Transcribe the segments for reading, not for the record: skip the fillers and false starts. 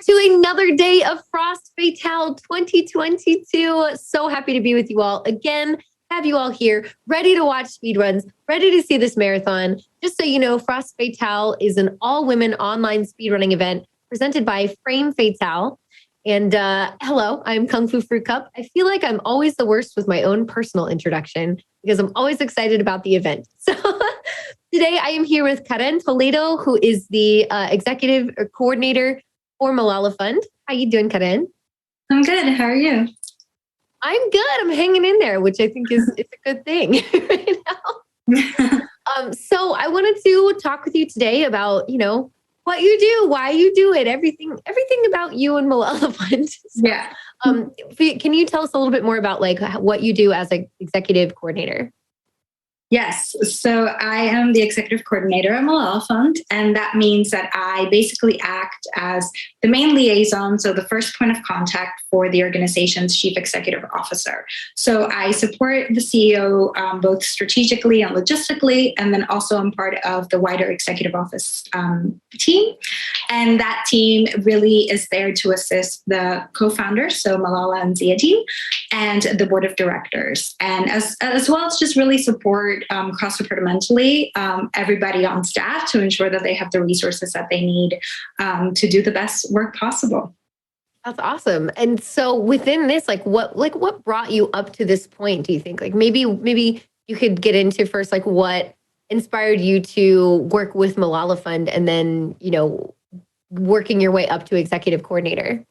to another day of Frost Fatale 2022. So happy to be with you all again. Have you all here ready to watch speedruns, ready to see this marathon. Just so you know, Frost Fatale is an all-women online speedrunning event presented by Frame Fatale. And hello, I'm Kung Fu Fruit Cup. I feel like I'm always the worst with my own personal introduction because I'm always excited about the event. So today I am here with Karen Toledo, who is the executive coordinator for Malala Fund. How you doing, Karen? I'm good. How are you? I'm good. I'm hanging in there, which I think is a good thing right now. So I wanted to talk with you today about, what you do, why you do it, everything about you and Malala Fund. So, Yeah. Can you tell us a little bit more about what you do as an executive coordinator? Yes. So I am the executive coordinator at Malala Fund, and that means that I basically act as the main liaison, so the first point of contact for the organization's chief executive officer. So I support the CEO both strategically and logistically, and then also I'm part of the wider executive office team. And that team really is there to assist the co-founders, so Malala and Zia team, and the board of directors. And as well as just really support cross-departmentally everybody on staff to ensure that they have the resources that they need to do the best work possible. That's awesome. And so within this, what brought you up to this point, do you think? Maybe you could get into first, what inspired you to work with Malala Fund and then, working your way up to executive coordinator?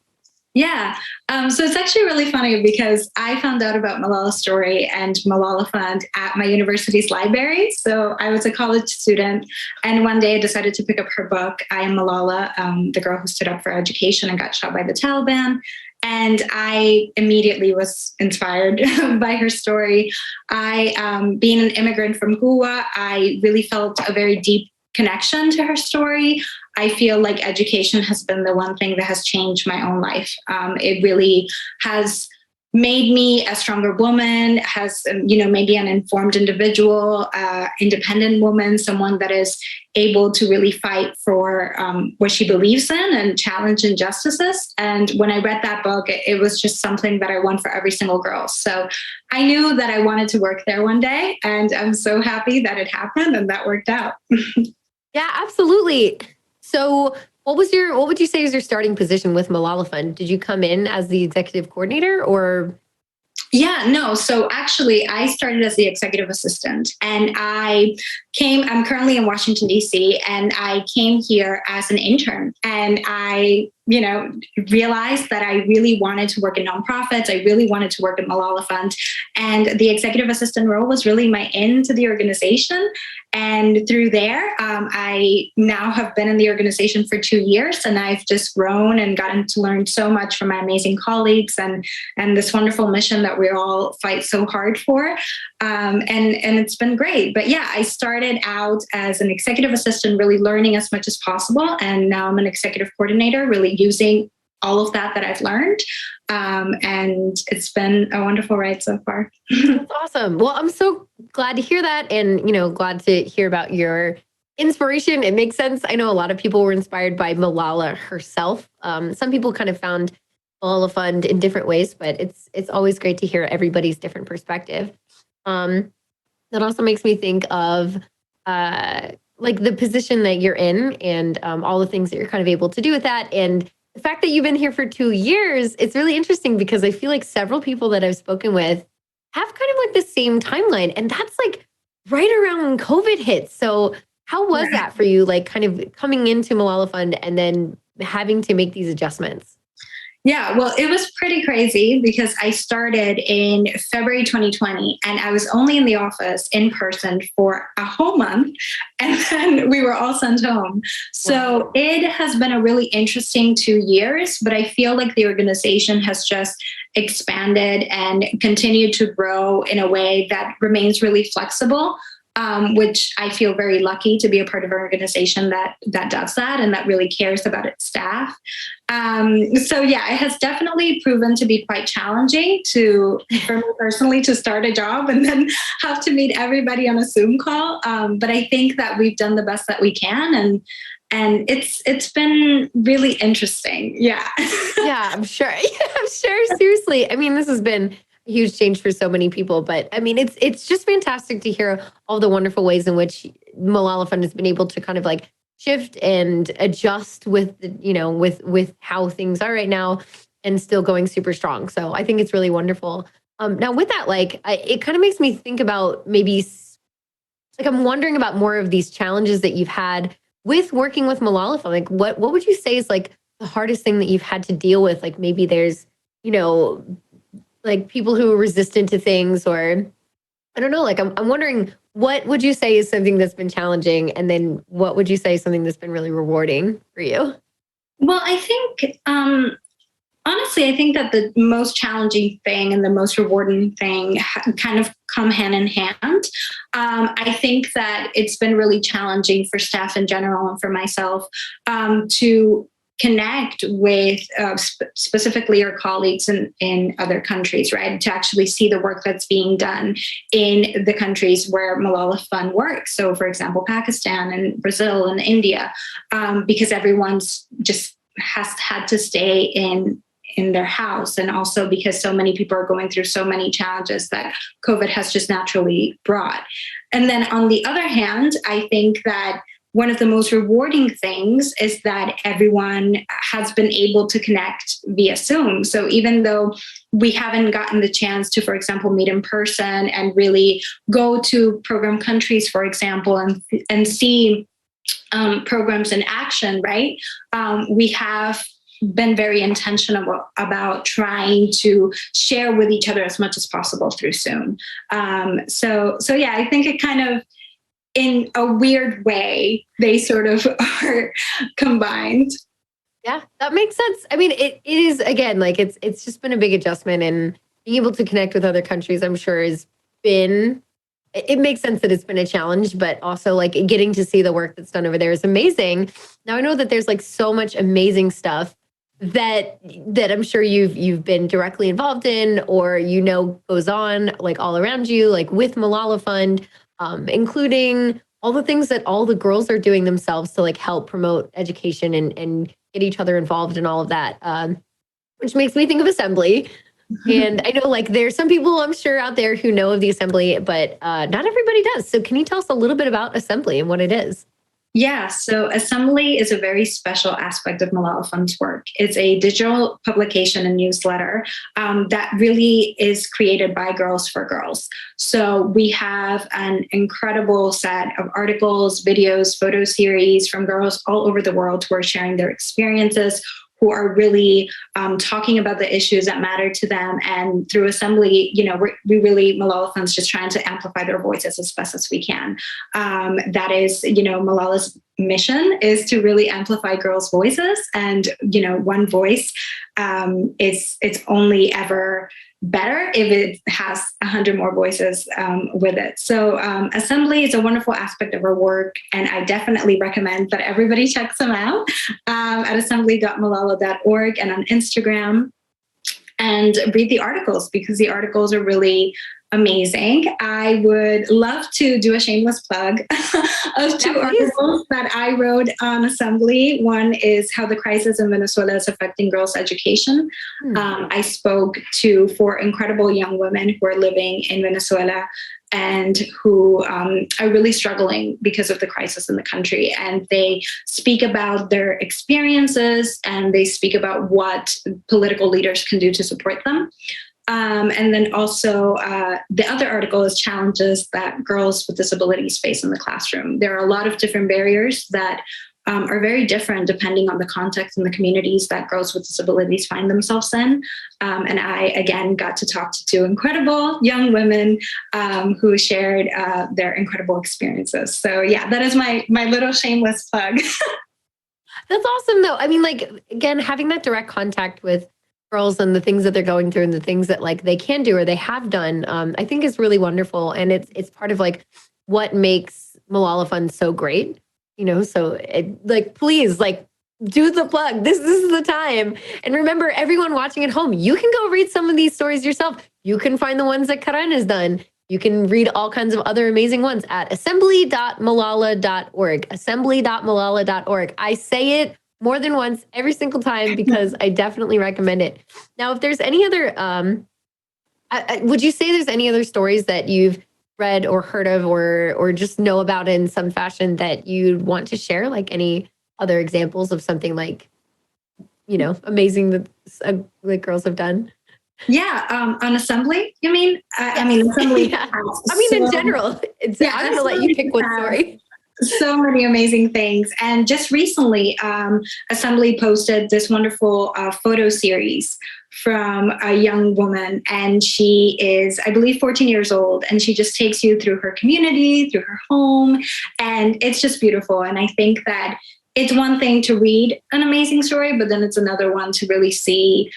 Yeah. So it's actually really funny because I found out about Malala's story and Malala Fund at my university's library. So I was a college student, and one day I decided to pick up her book, I Am Malala, the girl who stood up for education and got shot by the Taliban. And I immediately was inspired by her story. Being an immigrant from Goa, I really felt a very deep connection to her story. I feel like education has been the one thing that has changed my own life. It really has made me a stronger woman, has, made me an informed individual, independent woman, someone that is able to really fight for what she believes in and challenge injustices. And when I read that book, it was just something that I want for every single girl. So I knew that I wanted to work there one day, and I'm so happy that it happened and that worked out. Yeah, absolutely. So what would you say is your starting position with Malala Fund? Did you come in as the executive coordinator or? Yeah, no. So actually I started as the executive assistant, and I'm currently in Washington, D.C., and I came here as an intern, and I realized that I really wanted to work in nonprofits. I really wanted to work at Malala Fund. And the executive assistant role was really my in to the organization. And through there, I now have been in the organization for 2 years, and I've just grown and gotten to learn so much from my amazing colleagues and this wonderful mission that we all fight so hard for. And it's been great. But yeah, I started out as an executive assistant, really learning as much as possible. And now I'm an executive coordinator, really using all of that I've learned. And it's been a wonderful ride so far. That's awesome. Well, I'm so glad to hear that, and, glad to hear about your inspiration. It makes sense. I know a lot of people were inspired by Malala herself. Some people kind of found Malala Fund in different ways, but it's always great to hear everybody's different perspective. That also makes me think of the position that you're in and all the things that you're kind of able to do with that. And the fact that you've been here for 2 years, it's really interesting because I feel like several people that I've spoken with have kind of the same timeline. And that's right around when COVID hit. So how was that for you, kind of coming into Malala Fund and then having to make these adjustments? Yeah, well, it was pretty crazy because I started in February 2020, and I was only in the office in person for a whole month, and then we were all sent home. So it has been a really interesting 2 years, but I feel like the organization has just expanded and continued to grow in a way that remains really flexible. Which I feel very lucky to be a part of an organization that does that and that really cares about its staff. So yeah, it has definitely proven to be quite challenging for me personally to start a job and then have to meet everybody on a Zoom call. But I think that we've done the best that we can, And it's been really interesting. Yeah. Yeah, I'm sure. Yeah, I'm sure. Seriously. I mean, this has been a huge change for so many people, but I mean, it's just fantastic to hear all the wonderful ways in which Malala Fund has been able to kind of like shift and adjust with with how things are right now and still going super strong. So I think it's really wonderful. Now with that, it kind of makes me think about maybe like I'm wondering about more of these challenges that you've had with working with Malala Fund. Like what would you say is like the hardest thing that you've had to deal with? Like maybe there's, you know, like people who are resistant to things, or I don't know, like I'm wondering what would you say is something that's been challenging, and then what would you say is something that's been really rewarding for you? Well, I think honestly, I think that the most challenging thing and the most rewarding thing kind of come hand in hand. I think that it's been really challenging for staff in general and for myself to connect with specifically our colleagues in other countries, right? To actually see the work that's being done in the countries where Malala Fund works. So, for example, Pakistan and Brazil and India, because everyone's just has had to stay in their house, and also because so many people are going through so many challenges that COVID has just naturally brought. And then on the other hand, I think that one of the most rewarding things is that everyone has been able to connect via Zoom. So even though we haven't gotten the chance to, for example, meet in person and really go to program countries, for example, and see programs in action, right? We have been very intentional about trying to share with each other as much as possible through Zoom. So yeah, I think it kind of, in a weird way, they sort of are combined. Yeah, that makes sense. I mean, it is again like it's just been a big adjustment, and being able to connect with other countries, I'm sure, has been. It makes sense that it's been a challenge, but also like getting to see the work that's done over there is amazing. Now I know that there's like so much amazing stuff that I'm sure you've been directly involved in, or goes on like all around you, like with Malala Fund, including all the things that all the girls are doing themselves to like help promote education and get each other involved in all of that, which makes me think of Assembly. And I know like there's some people I'm sure out there who know of the Assembly, but not everybody does. So can you tell us a little bit about Assembly and what it is? Yeah, so Assembly is a very special aspect of Malala Fund's work. It's a digital publication and newsletter that really is created by girls for girls. So we have an incredible set of articles, videos, photo series from girls all over the world who are sharing their experiences, who are really talking about the issues that matter to them. And through Assembly, we really, Malala Fund's just trying to amplify their voices as best as we can. That is, Malala's mission is to really amplify girls' voices. And, one voice it's only ever better if it has 100 more voices with it. So Assembly is a wonderful aspect of our work, and I definitely recommend that everybody checks them out at assembly.malala.org and on Instagram, and read the articles because the articles are really amazing. I would love to do a shameless plug of two articles that I wrote on Assembly. One is how the crisis in Venezuela is affecting girls' education. I spoke to 4 incredible young women who are living in Venezuela and who are really struggling because of the crisis in the country. And they speak about their experiences, and they speak about what political leaders can do to support them. And then also the other article is challenges that girls with disabilities face in the classroom. There are a lot of different barriers that are very different depending on the context and the communities that girls with disabilities find themselves in. And I, again, got to talk to 2 incredible young women who shared their incredible experiences. So yeah, that is my little shameless plug. That's awesome though. I mean, like, again, having that direct contact with girls and the things that they're going through and the things that like they can do or they have done, I think is really wonderful. And it's part of like what makes Malala Fund so great, so please like do the plug. This is the time. And remember, everyone watching at home, you can go read some of these stories yourself. You can find the ones that Karen has done. you can read all kinds of other amazing ones at assembly.malala.org. Assembly.malala.org. I say it more than once every single time because I definitely recommend it. Now, if there's any other, would you say there's any other stories that you've read or heard of or just know about in some fashion that you'd want to share? Like any other examples of something like, amazing that like girls have done? Yeah, on assembly, you mean? I Yes. mean, assembly. Yeah. I mean, in general, I'm going to let you pick one story. So many amazing things. And just recently, Assembly posted this wonderful photo series from a young woman. And she is, I believe, 14 years old. And she just takes you through her community, through her home. And it's just beautiful. And I think that it's one thing to read an amazing story, but then it's another one to really see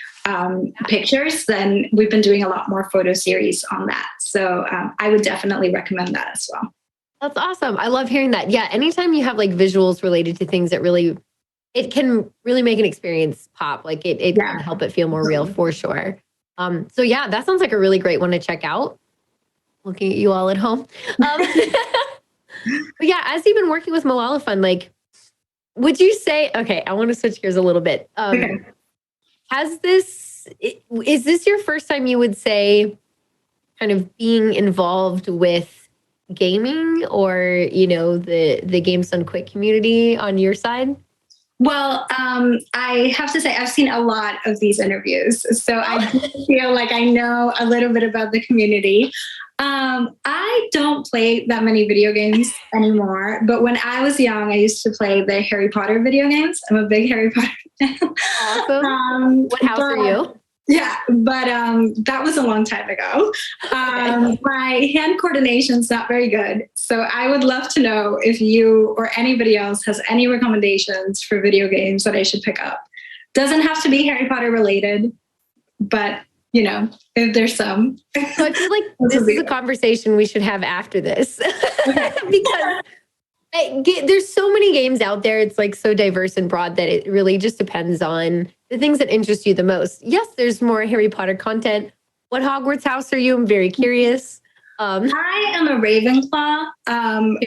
pictures. Then we've been doing a lot more photo series on that. So I would definitely recommend that as well. That's awesome. I love hearing that. Yeah. Anytime you have like visuals related to things that it can really make an experience pop. Like it can help it feel more real for sure. So yeah, that sounds like a really great one to check out. Looking at you all at home. But yeah, as you've been working with Malala Fund, like, would you say, okay, I want to switch gears a little bit. Okay. Is this your first time you would say kind of being involved with gaming or, the Games Done Quick community on your side? Well, I have to say, I've seen a lot of these interviews. So I do feel like I know a little bit about the community. I don't play that many video games anymore, but when I was young, I used to play the Harry Potter video games. I'm a big Harry Potter fan. Awesome. What house are you? Yeah, but that was a long time ago. My hand coordination's not very good. So I would love to know if you or anybody else has any recommendations for video games that I should pick up. Doesn't have to be Harry Potter related, but if there's some. So I feel like this is a conversation we should have after this because there's so many games out there. It's like so diverse and broad that it really just depends on the things that interest you the most. Yes, there's more Harry Potter content. What Hogwarts house are you? I'm very curious. I am a Ravenclaw. When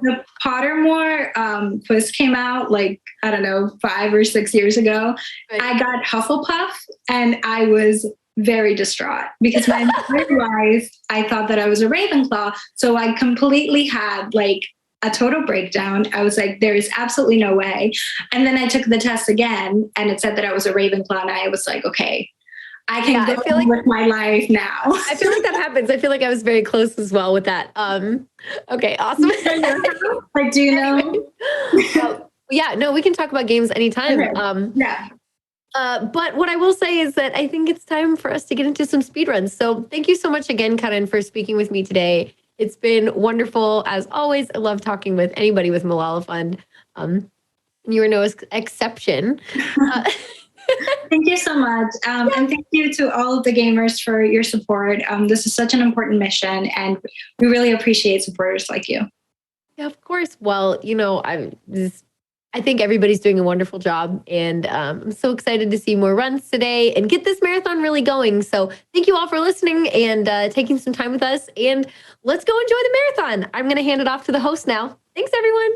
the Pottermore quiz came out, like, I don't know, 5 or 6 years ago, right. I got Hufflepuff and I was very distraught because my entire life I thought that I was a Ravenclaw. So I completely had like a total breakdown. I was like, there is absolutely no way. And then I took the test again and it said that I was a Ravenclaw. And I was like, okay, I can go on with my life now. I feel like that happens. I feel like I was very close as well with that. Okay, awesome. Like, do you know? Yeah, no, we can talk about games anytime. Okay. Yeah. But what I will say is that I think it's time for us to get into some speedruns. So thank you so much again, Karen, for speaking with me today. It's been wonderful. As always, I love talking with anybody with Malala Fund. You are no exception. Thank you so much. And thank you to all of the gamers for your support. This is such an important mission, and we really appreciate supporters like you. Yeah, of course. Well, I think everybody's doing a wonderful job, and I'm so excited to see more runs today and get this marathon really going. So thank you all for listening and taking some time with us, and let's go enjoy the marathon. I'm going to hand it off to the host now. Thanks, everyone.